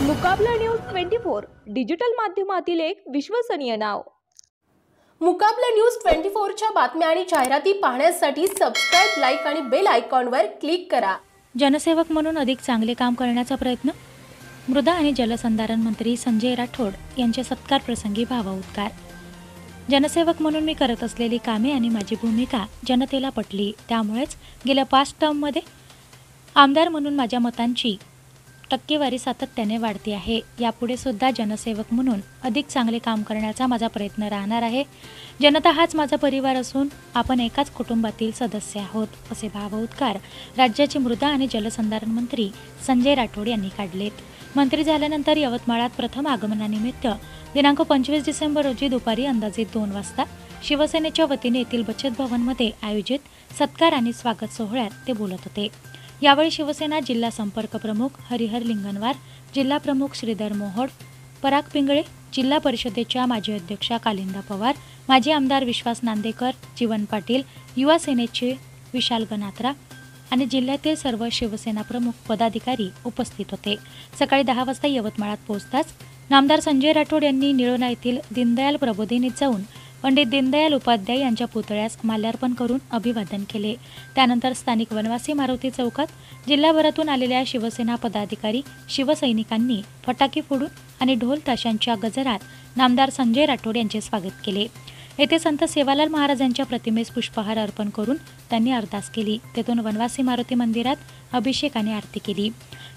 मुकाबला news 24 digital माध्यमातील एक विश्वसनीय नाव। मुकाबला न्यूज 24 च्या बातम्या आणि जाहिराती पाहण्यासाठी सबस्क्राइब, लाईक आणि बेल आयकॉनवर क्लिक करा। जनसेवक म्हणून अधिक चांगले काम करण्याचा प्रयत्न। मृदा आणि जलसंधारण मंत्री संजय राठोड यांचे सत्कार प्रसंगी भावउद्गार। जनसेवक म्हणून मी करत असलेली कामे आणि माझी भूमिका जनतेला पटली, त्यामुळेच गेल्या 5 टर्ममध्ये आमदार म्हणून माझ्या मतांची टक्केवारी सातत्याने वाढती आहे। यापुढे सुद्धा जनसेवक म्हणून अधिक चांगले काम करण्याचा माझा प्रयत्न राहणार आहे। जनता हाच माझा परिवार असून आपण एकाच कुटुंबातील सदस्य आहोत, असे भावउद्गार राज्याचे मृदा आणि जलसंधारण मंत्री संजय राठोड यांनी काढलेत। मंत्री झाल्यानंतर यवतमाळात प्रथम आगमनानिमित्त दिनांक 25 डिसेंबर रोजी दुपारी अंदाजे 2 वाजता शिवसेनेच्या वतीने येथील बचत भवनमध्ये आयोजित सत्कार आणि स्वागत सोहळ्यात ते बोलत होते। यावेळी शिवसेना जिल्हा संपर्क प्रमुख हरिहर लिंगनवार, जिल्हा प्रमुख श्रीधर मोहोड, पराग पिंगळे, जिल्हा परिषदेच्या माजी अध्यक्षा कालिंदा पवार, माजी आमदार विश्वास नांदेकर, जीवन पाटील, युवा सेनेचे विशाल गणात्रा आणि जिल्ह्यातील सर्व शिवसेना प्रमुख पदाधिकारी उपस्थित होते। सकाळी 10 वाजता यवतमाळात पोहोचताच नामदार संजय राठोड यांनी निळोणा येथील दीनदयाल प्रबोधिनीत जाऊन पंडित दीनदयाल उपाध्याय यांच्या पुतळ्यास माल्यार्पण करून अभिवादन केले। त्यानंतर स्थानिक वनवासी मारुती चौकात जिल्हाभरातून आलेल्या शिवसेना पदाधिकारी, शिवसैनिकांनी फटाके फोडून आणि ढोल ताशांच्या गजरात नामदार संजय राठोड यांचे स्वागत केले। येथे संत सेवालाल महाराजांच्या प्रतिमेस पुष्पहार अर्पण करून त्यांनी अरदास केली। तेथून वनवासी मारुती मंदिरात अभिषेक आणि आरती केली।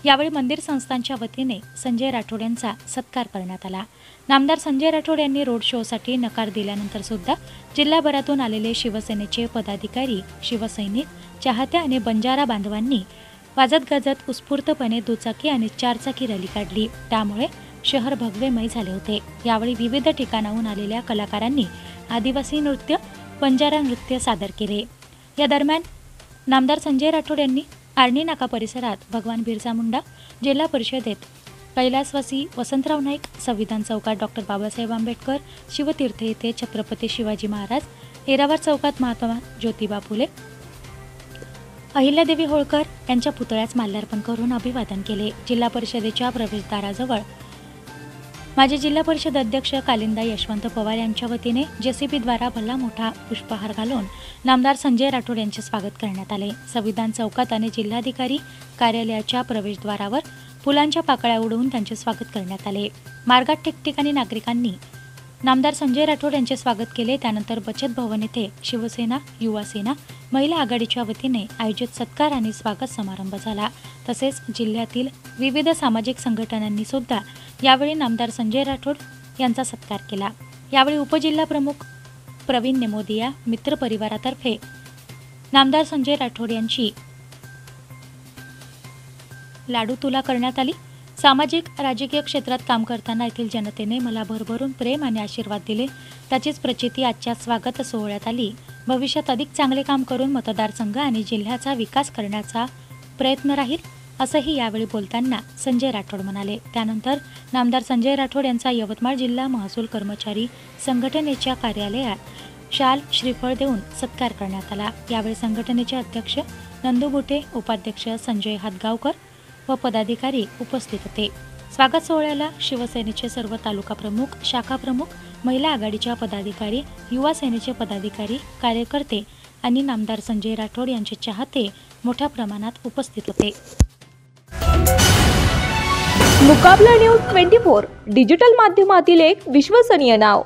यावेळी मंदिर संस्थांच्या वतीने संजय राठोड यांचा सत्कार करण्यात आला। नामदार संजय राठोड यांनी रोड शोसाठी नकार दिल्यानंतर सुद्धा जिल्हाभरातून आलेले शिवसेनेचे पदाधिकारी, शिवसैनिक, चाहते आणि बंजारा बांधवांनी वाजत गाजत उत्स्फूर्तपणे दुचाकी आणि 4चाकी रॅली काढली। त्यामुळे शहर भगवेमय झाले होते। यावेळी विविध ठिकाणाहून आलेल्या कलाकारांनी आदिवासी नृत्य, बंजारा नृत्य सादर केले। या दरम्यान नामदार संजय राठोड यांनी आर्णी नाका परिसरात भगवान बिरसा मुंडा, जिल्हा परिषदेत कैलासवासी वसंतराव नाईक, संविधान चौकात डॉक्टर बाबासाहेब आंबेडकर, शिवतीर्थ येथे छत्रपती शिवाजी महाराज, येरावार चौकात महात्मा ज्योतिबा फुले, अहिल्यादेवी होळकर यांच्या पुतळ्यास माल्यार्पण करून अभिवादन केले। जिल्हा परिषदेच्या प्रवेशद्वाराजवळ माजी जिल्हा परिषद अध्यक्ष कालिंदा यशवंत पवार यांच्या वतीने जेसीबीद्वारा भला मोठा पुष्पहार घालून नामदार संजय राठोड यांचे स्वागत करण्यात आले। संविधान चौकात आणि जिल्हाधिकारी कार्यालयाच्या प्रवेशद्वारावर फुलांच्या पाकळ्या उडवून त्यांचे स्वागत करण्यात आले। मार्गात ठिकठिकाणी नागरिकांनी नामदार संजय राठोड यांचे स्वागत केले। त्यानंतर बचत भवन येथे शिवसेना, युवा सेना, महिला आघाडीच्या वतीने आयोजित सत्कार आणि स्वागत समारंभ झाला। तसेच जिल्ह्यातील विविध सामाजिक संघटनांनी सुद्धा यावेळी नामदार संजय राठोड यांचा सत्कार केला। यावेळी उपजिल्हा प्रमुख प्रवीण नेमोदिया मित्र परिवारातर्फे नामदार संजय राठोड यांची लाडू तुला करण्यात आली। सामाजिक राजकीय क्षेत्रात काम करताना येथील जनतेने मला भरभरून प्रेम आणि आशीर्वाद दिले, त्याचीच प्रचिती आजच्या स्वागत सोहळ्यात आली। भविष्यात अधिक चांगले काम करून मतदारसंघ आणि जिल्ह्याचा विकास करण्याचा प्रयत्न राहील, असंही यावेळी बोलताना संजय राठोड म्हणाले। त्यानंतर नामदार संजय राठोड यांचा यवतमाळ जिल्हा महसूल कर्मचारी संघटनेच्या कार्यालयात शाल, श्रीफळ देऊन सत्कार करण्यात आला। यावेळी संघटनेचे अध्यक्ष नंदू बुटे, उपाध्यक्ष संजय हातगावकर व पदाधिकारी उपस्थित होते। स्वागत सोहळ्याला शिवसेनेचे सर्व तालुका प्रमुख, शाखा प्रमुख, महिला आघाडीच्या पदाधिकारी, युवा सेनेचे पदाधिकारी, कार्यकर्ते आणि नामदार संजय राठोड यांचे चाहते मोठ्या प्रमाणात उपस्थित होते। मुकाबला न्यूज 24 डिजिटल माध्यमातील एक विश्वसनीय नाव।